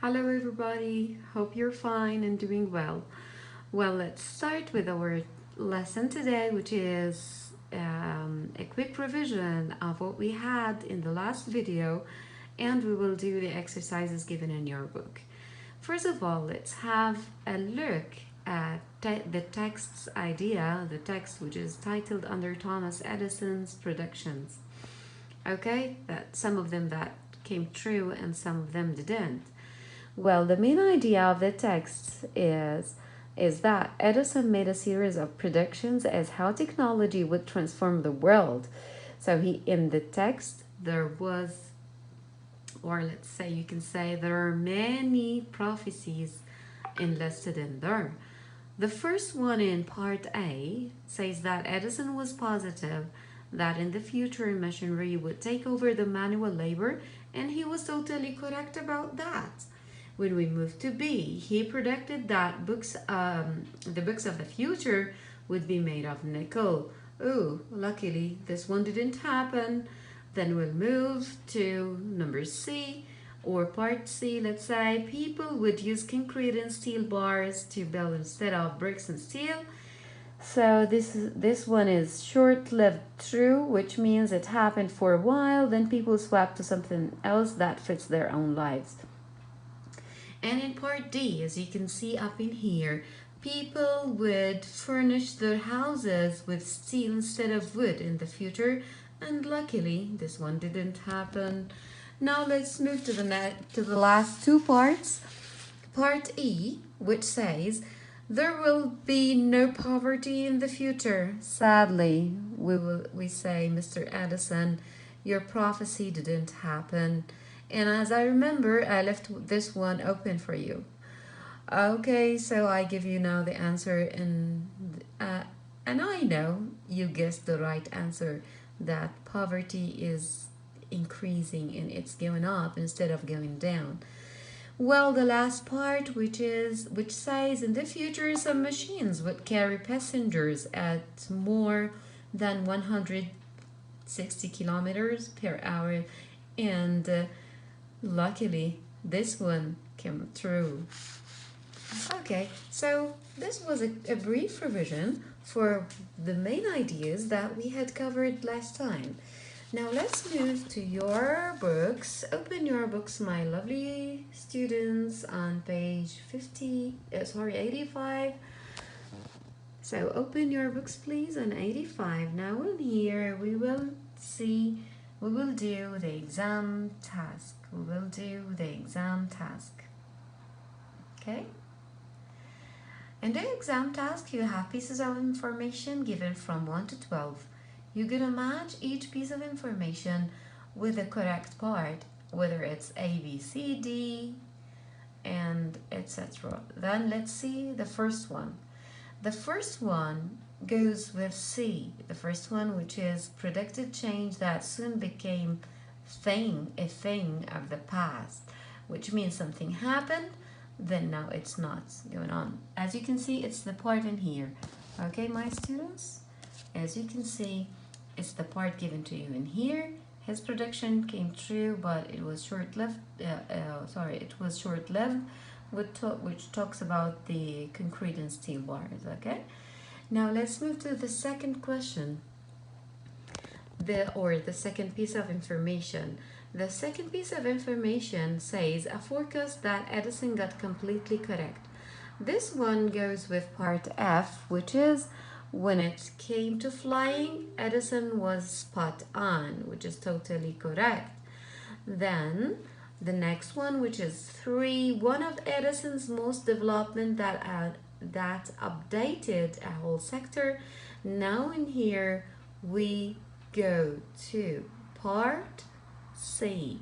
Hello everybody, hope you're fine and doing well. Well, let's start with our lesson today, which is a quick revision of what we had in the last video, and we will do the exercises given in your book. First of all, let's have a look at the text's idea, the text which is titled under Thomas Edison's Productions. Okay, that some of them that came true and some of them didn't. Well, the main idea of the text is that Edison made a series of predictions as how technology would transform the world. So he in the text there was, or let's say you can say there are many prophecies enlisted in there. The first one in part A says that Edison was positive that in the future machinery would take over the manual labor, and he was totally correct about that. When we move to B, he predicted that the books of the future would be made of nickel. Oh, luckily this one didn't happen. Then we'll move to number C, or part C, let's say. People would use concrete and steel bars to build instead of bricks and steel. So this one is short-lived true, which means it happened for a while, then people swapped to something else that fits their own lives. And in part D, as you can see up in here, people would furnish their houses with steel instead of wood in the future, and luckily this one didn't happen. Now let's move to the last two parts. Part E, which says there will be no poverty in the future. Sadly, we say, Mr. Edison, your prophecy didn't happen. And as I remember, I left this one open for you. Okay, so I give you now the answer, and I know you guessed the right answer, that poverty is increasing and it's going up instead of going down. Well, the last part, which says in the future some machines would carry passengers at more than 160 kilometers per hour, and luckily this one came true. Okay, so this was a brief revision for the main ideas that we had covered last time. Now let's move to your books. Open your books, my lovely students, on page 85. So open your books please on 85. Now in here we will do the exam task. Okay? In the exam task, you have pieces of information given from 1 to 12. You're going to match each piece of information with the correct part, whether it's A, B, C, D, and etc. Then let's see the first one. The first one goes with C. The first one, which is predicted change that soon became a thing of the past, which means something happened, then now it's not going on. As you can see, it's the part in here. Okay, my students, as you can see, it's the part given to you in here. His prediction came true, but it was short-lived. Which talks about the concrete and steel bars. Okay, now let's move to the second question. The second piece of information. The second piece of information says a forecast that Edison got completely correct. This one goes with part F, which is when it came to flying, Edison was spot on, which is totally correct. Then the next one, which is 3, one of Edison's most development that updated a whole sector. Now in here we go to part C.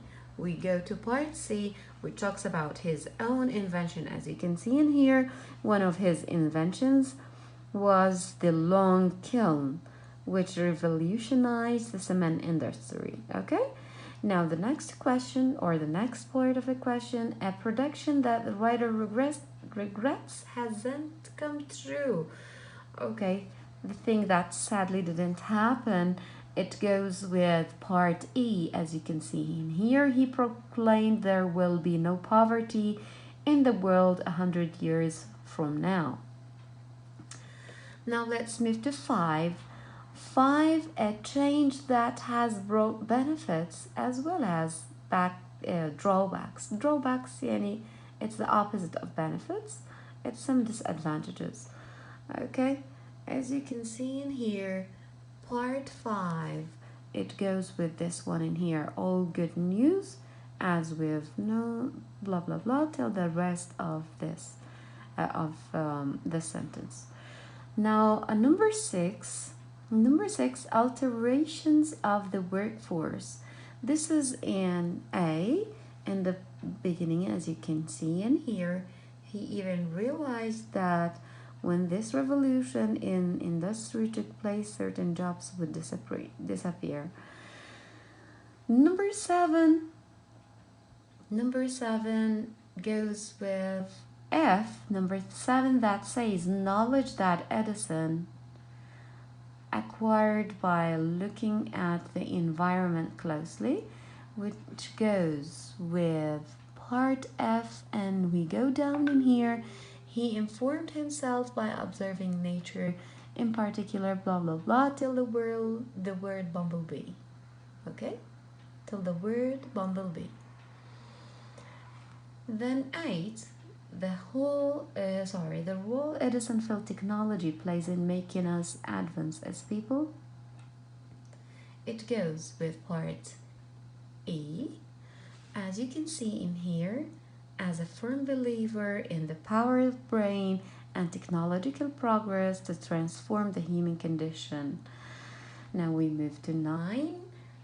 Which talks about his own invention. As you can see in here, one of his inventions was the long kiln, which revolutionized the cement industry. Okay, now the next question, or the next part of the question, a prediction that the writer regrets hasn't come true. Okay, the thing that sadly didn't happen, it goes with part E. As you can see in here, he proclaimed there will be no poverty in the world 100 years from now. Now let's move to 5. 5, a change that has brought benefits as well as drawbacks. Drawbacks, yani, it's the opposite of benefits. It's some disadvantages. Okay, as you can see in here, part 5, it goes with this one in here. All good news, as with no blah blah blah till the rest of this the sentence. Now number 6, alterations of the workforce. This is in A. In the beginning, as you can see in here, he even realized that when this revolution in industry took place, certain jobs would disappear. Number 7 goes with F. Number 7, that says knowledge that Edison acquired by looking at the environment closely, which goes with part F. And we go down in here. He informed himself by observing nature, in particular blah blah blah till the word bumblebee. Okay, till the word bumblebee. Then 8, the role Edison felt technology plays in making us advance as people. It goes with part E. As you can see in here, as a firm believer in the power of brain and technological progress to transform the human condition. Now we move to 9,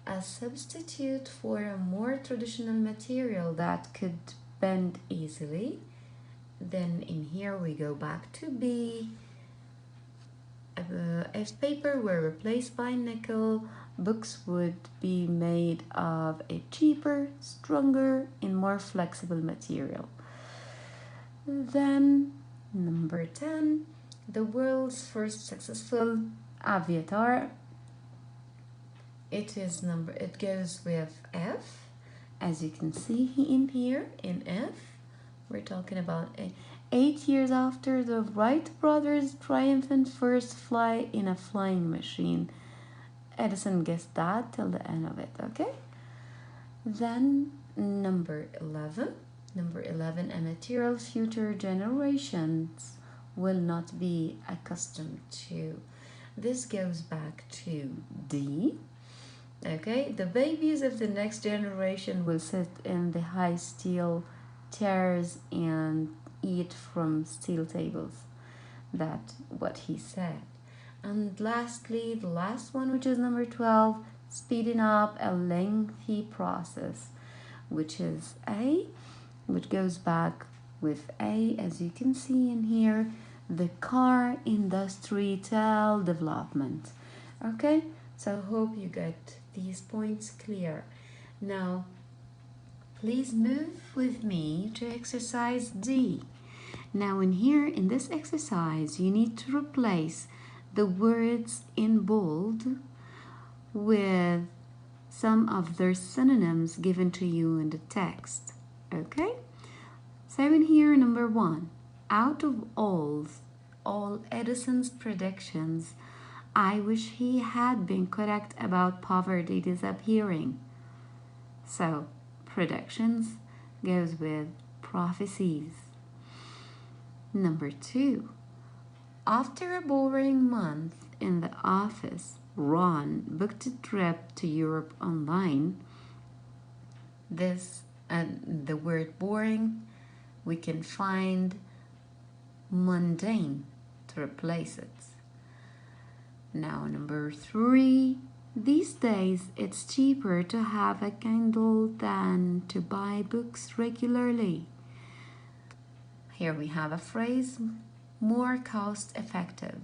a substitute for a more traditional material that could bend easily. Then in here we go back to B. If paper were replaced by nickel, books would be made of a cheaper, stronger, and more flexible material. Then number 10, the world's first successful aviator. It goes with F. As you can see in here in F, we're talking about 8 years after the Wright brothers' triumphant first flight in a flying machine. Edison guessed that till the end of it, okay? Then number 11, a material future generations will not be accustomed to. This goes back to D. Okay, the babies of the next generation will sit in the high steel chairs and eat from steel tables. That's what he said. And lastly, the last one, which is number 12, speeding up a lengthy process, which is A, which goes back with A, as you can see in here, the car industry development. Okay, so hope you get these points clear. Now, please move with me to exercise D. Now in here, in this exercise, you need to replace the words in bold with some of their synonyms given to you in the text. Okay? So in here, number 1, out of all Edison's predictions, I wish he had been correct about poverty disappearing. So, predictions goes with prophecies. Number 2, after a boring month in the office, Ron booked a trip to Europe online. This and the word boring, we can find mundane to replace it. Now number 3, these days it's cheaper to have a Kindle than to buy books regularly. Here we have a phrase, more cost effective.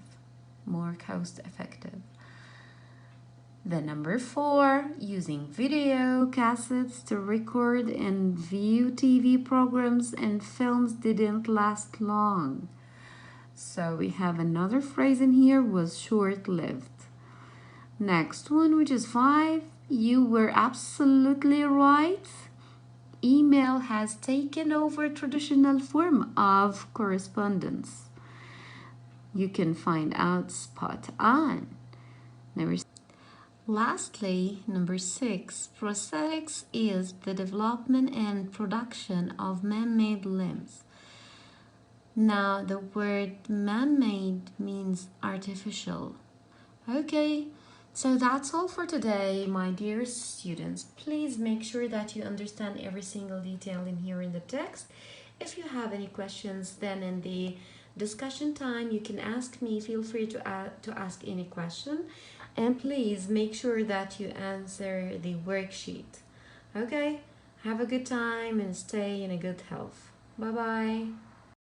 The number 4, using video cassettes to record and view TV programs and films didn't last long. So we have another phrase in here, was short-lived. Next one, which is 5. You were absolutely right. Email has taken over traditional form of correspondence. You can find out spot on. Lastly, number 6, prosthetics is the development and production of man-made limbs. Now, the word man-made means artificial. Okay, so that's all for today, my dear students. Please make sure that you understand every single detail in here in the text. If you have any questions, then in the discussion time, you can ask me. Feel free to ask any question. And please make sure that you answer the worksheet. Okay, have a good time and stay in a good health. Bye-bye.